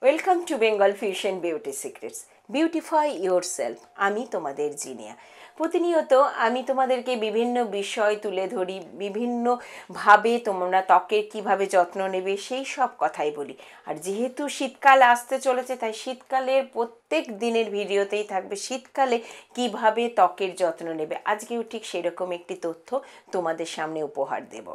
Welcome to Bengal fusion beauty secrets. Beautify your self. আমি তোমাদের জিনিয়া। প্রতিনিয়ত আমি তোমাদেরকে বিভিন্ন বিষয় তুলে ধরি, বিভিন্নভাবে তোমরা ত্বকের কীভাবে যত্ন নেবে সেই সব কথাই বলি। আর যেহেতু শীতকাল আসতে চলেছে, তাই শীতকালের প্রত্যেক দিনের ভিডিওতেই থাকবে শীতকালে কিভাবে ত্বকের যত্ন নেবে। আজকেও ঠিক সেরকম একটি তথ্য তোমাদের সামনে উপহার দেব।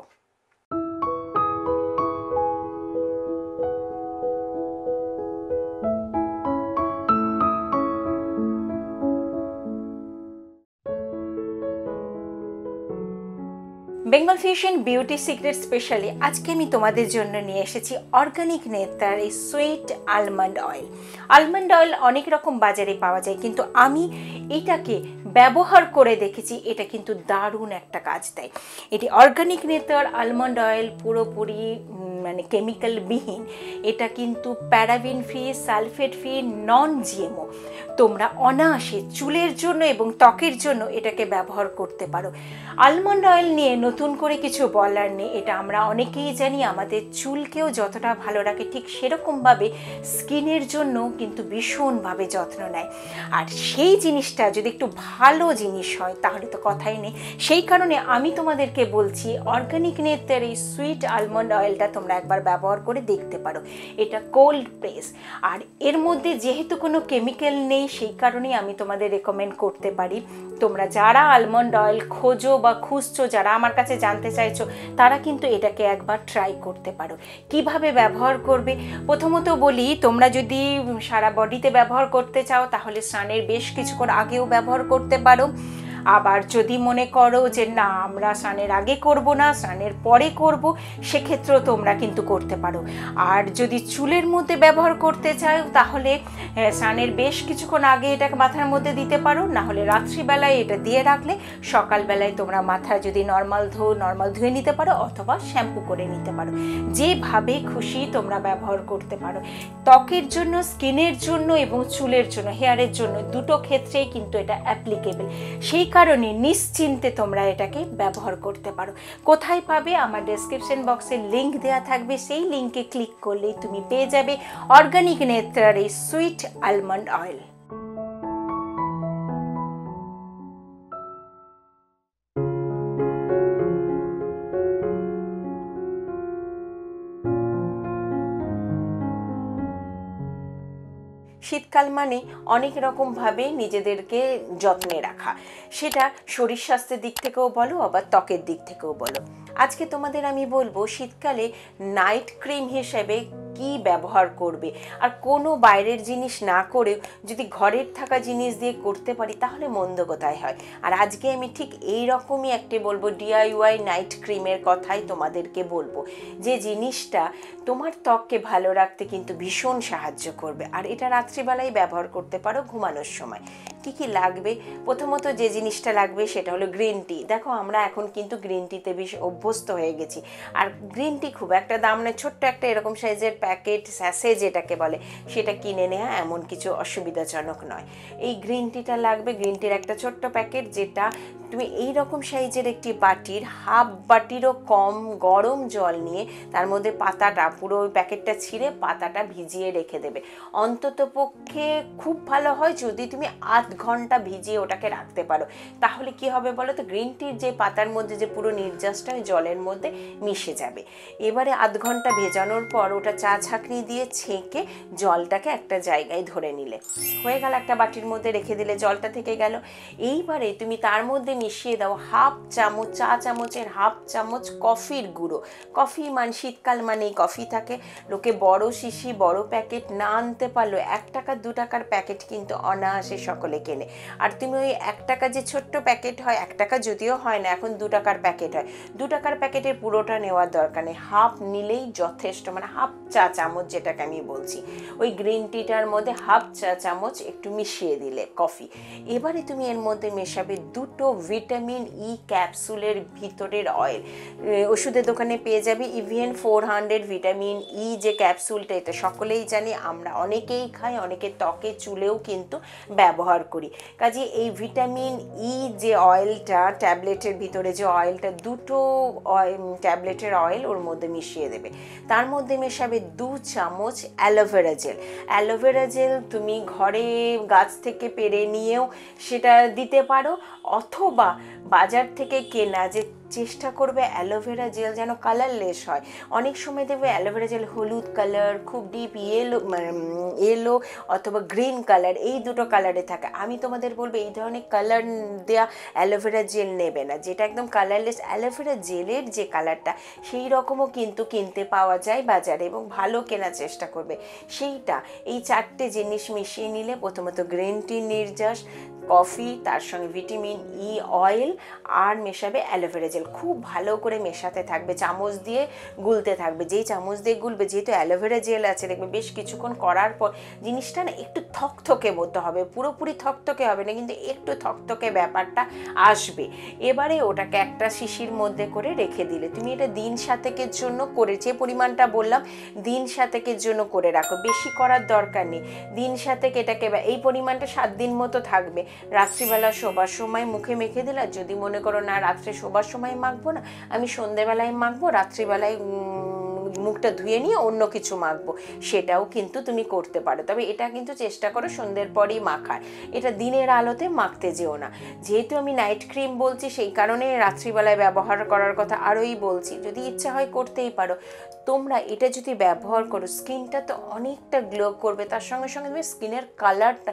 Bengal fusion beauty secret specially আজকে আমি তোমাদের জন্য নিয়ে এসেছি অর্গানিক নেত্রার এই sweet almond oil. Almond oil অনেক রকম বাজারে পাওয়া যায়, কিন্তু আমি এটাকে ব্যবহার করে দেখেছি, এটা কিন্তু দারুণ একটা কাজ দেয়। এটি অর্গানিক নেত্রার আলমন্ড অয়েল পুরোপুরি কেমিক্যাল বিহীন। এটা কিন্তু প্যারাবেন ফ্রি, সালফেট ফ্রি, নন জিএমও। তোমরা অনায়াসে চুলের জন্য এবং ত্বকের জন্য এটাকে ব্যবহার করতে পারো। আলমন্ড অয়েল নিয়ে নতুন করে কিছু বলার নেই, এটা আমরা অনেকেই জানি। আমাদের চুলকেও যতটা ভালো রাখে, ঠিক সেরকমভাবে স্কিনের জন্য কিন্তু ভীষণভাবে যত্ন নেয়। আর সেই জিনিসটা যদি একটু ভালো জিনিস হয় তাহলে তো কথাই নেই। সেই কারণে আমি তোমাদেরকে বলছি অর্গানিক নেত্রার এই সুইট আলমন্ড অয়েলটা তোমরা একবার ব্যবহার করে দেখতে পারো। এটা কোল্ড প্রেস, আর এর মধ্যে যেহেতু কোনো কেমিক্যাল নেই, সেই কারণেই আমি তোমাদের রেকমেন্ড করতে পারি। তোমরা যারা আলমন্ড অয়েল খোঁজো বা খুঁজছো, যারা আমার কাছে জানতে চাইছো, তারা কিন্তু এটাকে একবার ট্রাই করতে পারো। কিভাবে ব্যবহার করবে প্রথমত বলি, তোমরা যদি সারা বডিতে ব্যবহার করতে চাও তাহলে স্নানের বেশ কিছুক্ষণ আগেও ব্যবহার করতে পারো। আবার যদি মনে করো যে না, আমরা স্নানের আগে করব না, স্নানের পরে করব, সেক্ষেত্রেও তোমরা কিন্তু করতে পারো। আর যদি চুলের মধ্যে ব্যবহার করতে চাও তাহলে স্নানের বেশ কিছুক্ষণ আগে এটাকে মাথার মধ্যে দিতে পারো, না হলে রাত্রিবেলায় এটা দিয়ে রাখলে সকালবেলায় তোমরা মাথা যদি নর্মাল ধুয়ে নিতে পারো, অথবা শ্যাম্পু করে নিতে পারো। যেভাবে খুশি তোমরা ব্যবহার করতে পারো। ত্বকের জন্য, স্কিনের জন্য এবং চুলের জন্য, হেয়ারের জন্য, দুটো ক্ষেত্রেই কিন্তু এটা অ্যাপ্লিকেবল। সেই কারণে নিশ্চিন্তে তোমরা এটাকে ব্যবহার করতে পারো। কোথায় পাবে? আমার ডেসক্রিপশন বক্সে লিঙ্ক দেওয়া থাকবে, সেই লিঙ্কে ক্লিক করলেই তুমি পেয়ে যাবে অর্গানিক নেত্রার এই সুইট আলমন্ড অয়েল। শীতকাল মানে অনেক রকমভাবে নিজেদেরকে যত্নে রাখা, সেটা শরীর স্বাস্থ্যের দিক থেকেও বলো, আবার ত্বকের দিক থেকেও বলো। আজকে তোমাদের আমি বলবো শীতকালে নাইট ক্রিম হিসেবে কি ব্যবহার করবে। আর কোনো বাইরের জিনিস না করেও যদি ঘরের থাকা জিনিস দিয়ে করতে পারি তাহলে মন্দ কোথায় হয়। আর আজকে আমি ঠিক এই রকমই একটি বলবো, ডিআইওয়াই নাইট ক্রিমের কথাই তোমাদেরকে বলবো, যে জিনিসটা তোমার ত্বককে ভালো রাখতে কিন্তু ভীষণ সাহায্য করবে। আর এটা রাত্রিবেলায় ব্যবহার করতে পারো ঘুমানোর সময়। কী কী লাগবে? প্রথমত যে জিনিসটা লাগবে সেটা হলো গ্রিন টি। দেখো আমরা এখন কিন্তু গ্রিন টিতে বেশ অভ্যস্ত হয়ে গেছি। আর গ্রিন টি খুব একটা দাম নয়, ছোট্ট একটা এরকম সাইজের প্যাকেট, স্যাশে যেটাকে বলে, সেটা কিনে নেওয়া এমন কিছু অসুবিধাজনক নয়। এই গ্রিন টিটা লাগবে। গ্রিন টির একটা ছোট্ট প্যাকেট, যেটা তুমি এই রকম সাইজের একটি বাটির হাফ বাটিরও কম গরম জল নিয়ে তার মধ্যে পাতাটা, পুরো ওই প্যাকেটটা ছিঁড়ে পাতাটা ভিজিয়ে রেখে দেবে। অন্তত পক্ষে খুব ভালো হয় যদি তুমি 8 ঘন্টা ভিজিয়ে ওটাকে রাখতে পারো। তাহলে কি হবে বলো তো, গ্রিন টির যে পাতার মধ্যে যে পুরো নির্যাসটা ওই জলের মধ্যে মিশে যাবে। এবারে 8 ঘন্টা ভেজানোর পর ওটা চা ছাঁকনি দিয়ে ছেঁকে জলটাকে একটা জায়গায় ধরে নিলে, হয়ে গেল। একটা বাটির মধ্যে রেখে দিলে, জলটা থেকে গেল। এইবারে তুমি তার মধ্যে মিশিয়ে দাও হাফ চামচ, চা চামচের হাফ চামচ কফির গুঁড়ো। কফি মানে শীতকাল মানেই কফি থাকে। লোকে বড় শিশি, বড় প্যাকেট না আনতে পারলো 1 টাকা 2 টাকার প্যাকেট কিন্তু অনায়াসে সকলে কেনে। আর তুমি ওই 1 টাকা যে ছোট্ট প্যাকেট হয়, 1 টাকা যদিও হয় না, এখন 2 টাকার প্যাকেট হয়, 2 টাকার প্যাকেটের পুরোটা নেওয়ার দরকার নেই, হাফ নিলেই যথেষ্ট। মানে হাফ চা চামচ যেটাকে আমি বলছি, ওই গ্রিন টিটার মধ্যে হাফ চা চামচ একটু মিশিয়ে দিলে কফি। এবারে তুমি এর মধ্যে মেশাবে 2টো ভিটামিন ই ক্যাপসুলের ভিতরের অয়েল। ওষুধের দোকানে পেয়ে যাবে ইভিএন 400 ভিটামিন ই যে ক্যাপসুলটা, এটা সকলেই জানি, আমরা অনেকেই খাই, অনেকে ত্বকে চুলেও কিন্তু ব্যবহার করি। কাজে এই ভিটামিন ই যে অয়েলটা, ট্যাবলেটের ভিতরে যে অয়েলটা, দুটো ট্যাবলেটের অয়েল ওর মধ্যে মিশিয়ে দেবে। তার মধ্যে মেশাবে 2 চামচ অ্যালোভেরা জেল। অ্যালোভেরা জেল তুমি ঘরে গাছ থেকে পেড়ে নিয়েও সেটা দিতে পারো, অথবা বাজার থেকে কেনা, যে চেষ্টা করবে অ্যালোভেরা জেল যেন কালারলেস হয়। অনেক সময় দেখবে অ্যালোভেরা জেল হলুদ কালার, খুব ডিপ ইয়েলো অথবা গ্রিন কালার, এই দুটো কালারে থাকে। আমি তোমাদের বলবো এই ধরনের কালার দেওয়া অ্যালোভেরা জেল নেবে না। যেটা একদম কালারলেস অ্যালোভেরা জেলের যে কালারটা, সেই রকমও কিন্তু কিনতে পাওয়া যায় বাজারে, এবং ভালো কেনার চেষ্টা করবে সেইটা। এই 4টে জিনিস মিশিয়ে নিলে, প্রথমত গ্রিন টি নির্যাস, কফি, তার সঙ্গে ভিটামিন ই অয়েল, আর মেশাবে অ্যালোভেরা জেল। খুব ভালো করে মেশাতে থাকবে, চামচ দিয়ে গুলতে থাকবে। যেই চামচ দিয়ে গুলবে, যেহেতু অ্যালোভেরা জেল আছে, দেখবে বেশ কিছুক্ষণ করার পর জিনিসটা না একটু থকথকে মতো হবে, পুরোপুরি থকথকে হবে না, কিন্তু একটু থকথকে ব্যাপারটা আসবে। এবারে ওটাকে একটা শিশির মধ্যে করে রেখে দিলে, তুমি এটা দিন 7 জন্য করে, যে পরিমাণটা বললাম দিন 7 জন্য করে রাখো, বেশি করার দরকার নেই। দিন 7 এটাকে, এই পরিমাণটা 7 দিন মতো থাকবে। রাত্রিবেলা শোবার সময় মুখে মেখে দিলা। যদি মনে করো না রাত্রে শোবার সময় মাখবো না, আমি সন্ধেবেলায় মাখবো, রাত্রিবেলায় মুখটা ধুয়ে নিয়ে অন্য কিছু মাখবো, সেটাও কিন্তু তুমি করতে পারো। তবে এটা কিন্তু চেষ্টা করো সন্ধ্যের পরেই মাখার, এটা দিনের আলোতে মাখতে যেও না। যেহেতু আমি নাইট ক্রিম বলছি, সেই কারণে রাত্রিবেলায় ব্যবহার করার কথা আরোই বলছি। যদি ইচ্ছা হয় করতেই পারো। তোমরা এটা যদি ব্যবহার করো, স্কিনটা তো অনেকটা গ্লো করবে, তার সঙ্গে সঙ্গে তুমি স্কিনের কালারটা,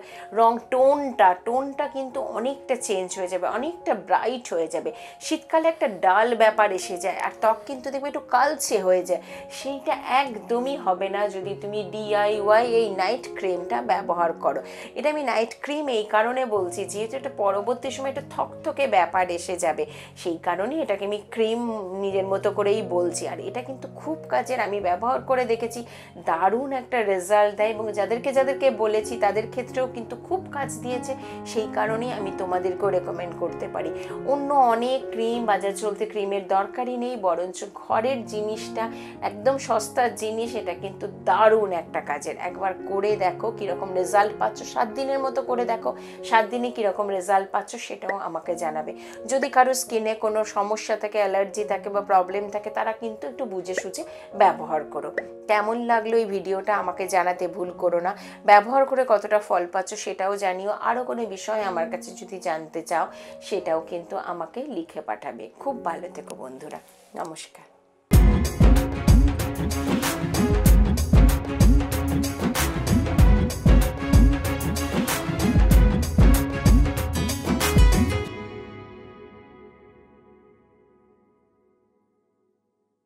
টোনটা কিন্তু অনেকটা চেঞ্জ হয়ে যাবে, অনেকটা ব্রাইট হয়ে যাবে। শীতকালে একটা ডাল ব্যাপার এসে যায়, আর ত্বক কিন্তু দেখবে একটু কালচে হয়ে যায়, সেইটা একদমই হবে না যদি তুমি DIY এই নাইট ক্রিমটা ব্যবহার করো। এটা আমি নাইট ক্রিম এই কারণে বলছি, যেহেতু এটা পরবর্তী সময় একটা থকথকে ব্যাপার এসে যাবে, সেই কারণেই এটাকে আমি ক্রিম নিজের মতো করেই বলছি। আর এটা কিন্তু খুব কাজের, আমি ব্যবহার করে দেখেছি, দারুণ একটা রেজাল্ট দেয়, এবং যাদেরকে বলেছি তাদের ক্ষেত্রেও কিন্তু খুব কাজ দিয়েছে। সেই কারণেই আমি তোমাদেরকেও রেকমেন্ড করতে পারি। অন্য অনেক ক্রিম, বাজার চলতে ক্রিমের দরকারই নেই, বরঞ্চ ঘরের জিনিসটা একদম সস্তার জিনিস, এটা কিন্তু দারুণ একটা কাজের। একবার করে দেখো কীরকম রেজাল্ট পাচ্ছ, 7 দিনের মতো করে দেখো, 7 দিনে কীরকম রেজাল্ট পাচ্ছ সেটাও আমাকে জানাবে। যদি কারো স্কিনে কোনো সমস্যা থাকে, অ্যালার্জি থাকে বা প্রবলেম থাকে, তারা কিন্তু একটু বুঝে সুঝে ব্যবহার করো। কেমন লাগলো এই ভিডিওটা আমাকে জানাতে ভুল করো না। ব্যবহার করে কতটা ফল পাচ্ছ সেটাও জানিও। আরও কোনো বিষয় আমার কাছে যদি জানতে চাও, সেটাও কিন্তু আমাকে লিখে পাঠাবে। খুব ভালো থেকো বন্ধুরা, নমস্কার।